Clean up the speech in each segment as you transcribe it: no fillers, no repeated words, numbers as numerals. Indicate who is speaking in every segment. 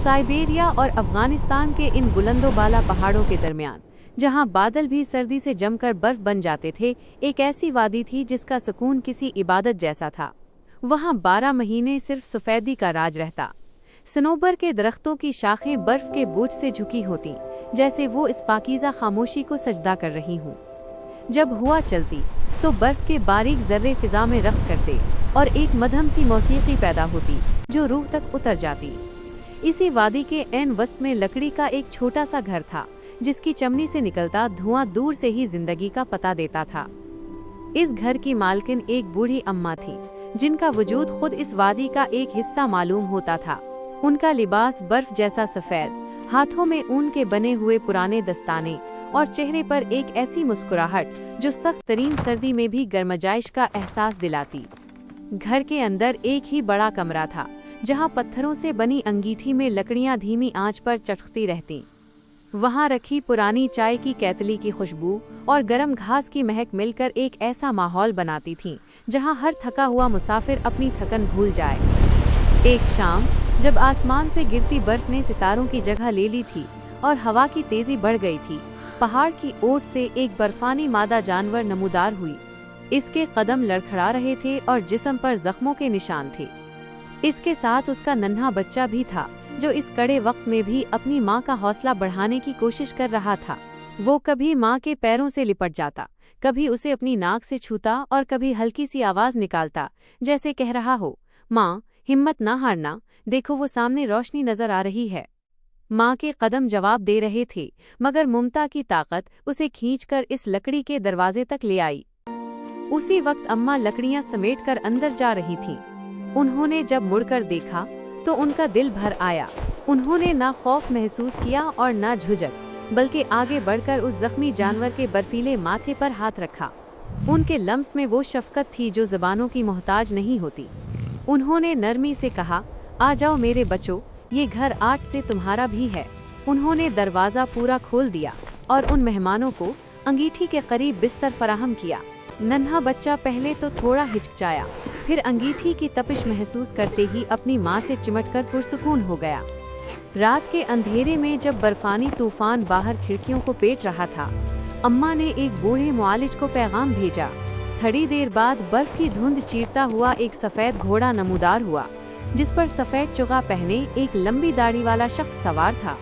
Speaker 1: Siberia और अफगानिस्तान के इन बुलंदोबाला पहाड़ों के दरमियान, जहां बादल भी सर्दी से जमकर बर्फ बन जाते थे, एक ऐसी वादी थी जिसका सुकून किसी इबादत जैसा था। वहां 12 महीने सिर्फ सफेदी का राज रहता। सनोबर के दरख्तों की शाखें बर्फ के बोझ से झुकी होती, जैसे वो इस पाकीज़ा खामोशी को सजदा कर रही हूँ। जब हुआ चलती तो बर्फ के बारीक जर्रे फिजा में रक्स करते और एक मधम सी मौसीकी पैदा होती जो रूह तक उतर जाती। इसी वादी के ऐन वस्त में लकड़ी का एक छोटा सा घर था, जिसकी चमनी से निकलता धुआं दूर से ही जिंदगी का पता देता था। इस घर की मालकिन एक बूढ़ी अम्मा थी, जिनका वजूद खुद इस वादी का एक हिस्सा मालूम होता था। उनका लिबास बर्फ जैसा सफेद, हाथों में ऊन के बने हुए पुराने दस्ताने और चेहरे पर एक ऐसी मुस्कुराहट जो सख्त तरीन सर्दी में भी गर्मजाइश का एहसास दिलाती। घर के अंदर एक ही बड़ा कमरा था, जहां पत्थरों से बनी अंगीठी में लकड़ियां धीमी आंच पर चटकती रहतीं। वहां रखी पुरानी चाय की केतली की खुशबू और गर्म घास की महक मिलकर एक ऐसा माहौल बनाती थीं, जहां हर थका हुआ मुसाफिर अपनी थकन भूल जाए। एक शाम जब आसमान से गिरती बर्फ ने सितारों की जगह ले ली थी और हवा की तेजी बढ़ गई थी, पहाड़ की ओट से एक बर्फानी मादा जानवर नमूदार हुई। इसके कदम लड़खड़ा रहे थे और जिस्म पर जख्मों के निशान थे। इसके साथ उसका नन्हा बच्चा भी था, जो इस कड़े वक्त में भी अपनी माँ का हौसला बढ़ाने की कोशिश कर रहा था। वो कभी माँ के पैरों से लिपट जाता, कभी उसे अपनी नाक से छूता और कभी हल्की सी आवाज निकालता, जैसे कह रहा हो, माँ हिम्मत ना हारना, देखो वो सामने रोशनी नजर आ रही है। माँ के कदम जवाब दे रहे थे, मगर ममता की ताकत उसे खींचकर इस लकड़ी के दरवाजे तक ले आई। उसी वक्त अम्मा लकड़ियां समेटकर अंदर जा रही थीं। उन्होंने जब मुड़कर देखा तो उनका दिल भर आया। उन्होंने ना खौफ महसूस किया और ना झुझक, बल्कि आगे बढ़कर उस जख्मी जानवर के बर्फीले माथे पर हाथ रखा। उनके लम्स में वो शफकत थी जो ज़बानों की मोहताज नहीं होती। उन्होंने नरमी से कहा, आ जाओ मेरे बच्चों, ये घर आज से तुम्हारा भी है। उन्होंने दरवाज़ा पूरा खोल दिया और उन मेहमानों को अंगीठी के करीब बिस्तर फराहम किया। नन्हा बच्चा पहले तो थोड़ा हिचकिचाया, फिर अंगीठी की तपिश महसूस करते ही अपनी माँ से चिमटकर पुरसुकून हो गया। रात के अंधेरे में जब बर्फानी तूफान बाहर खिड़कियों को पेट रहा था, अम्मा ने एक बूढ़े मुआलिज को पैगाम भेजा। थोड़ी देर बाद बर्फ की धुंध चीरता हुआ एक सफ़ेद घोड़ा नमूदार हुआ, जिस पर सफ़ेद चुगा पहने एक लंबी दाढ़ी वाला शख्स सवार था।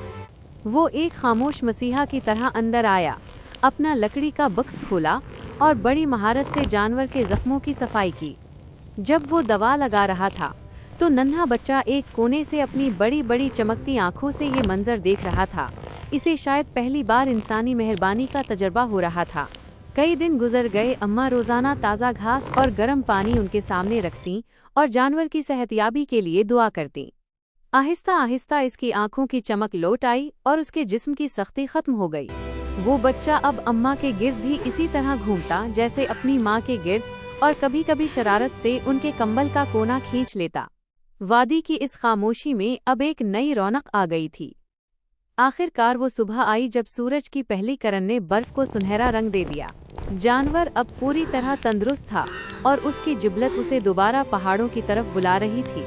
Speaker 1: वो एक खामोश मसीहा की तरह अंदर आया, अपना लकड़ी का बक्स खोला और बड़ी महारत से जानवर के जख्मों की सफाई की। जब वो दवा लगा रहा था तो नन्हा बच्चा एक कोने से अपनी बड़ी बड़ी चमकती आंखों से ये मंजर देख रहा था। इसे शायद पहली बार इंसानी मेहरबानी का तजर्बा हो रहा था। कई दिन गुजर गए। अम्मा रोज़ाना ताज़ा घास और गर्म पानी उनके सामने रखती और जानवर की सेहतयाबी के लिए दुआ करती। आहिस्ता आहिस्ता इसकी आंखों की चमक लौट आई और उसके जिस्म की सख्ती खत्म हो गई। वो बच्चा अब अम्मा के गिर्द भी इसी तरह घूमता जैसे अपनी माँ के गिर्द, और कभी कभी शरारत से उनके कंबल का कोना खींच लेता। वादी की इस खामोशी में अब एक नई रौनक आ गई थी। आखिरकार वो सुबह आई जब सूरज की पहली किरण ने बर्फ को सुनहरा रंग दे दिया। जानवर अब पूरी तरह तंदुरुस्त था और उसकी जिबलत उसे दोबारा पहाड़ों की तरफ बुला रही थी।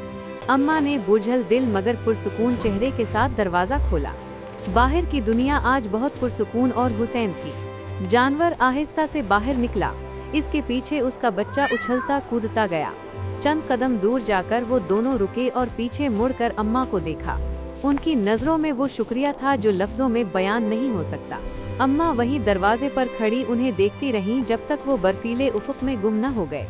Speaker 1: अम्मा ने बोझल दिल मगर पुरसुकून चेहरे के साथ दरवाज़ा खोला। बाहर की दुनिया आज बहुत पुरसुकून और हुसैन थी। जानवर आहिस्ता से बाहर निकला, इसके पीछे उसका बच्चा उछलता कूदता गया। चंद कदम दूर जाकर वो दोनों रुके और पीछे मुड़कर अम्मा को देखा। उनकी नज़रों में वो शुक्रिया था जो लफ्ज़ों में बयान नहीं हो सकता। अम्मा वहीं दरवाजे पर खड़ी उन्हें देखती रहीं जब तक वो बर्फीले उफुक में गुम न हो गए।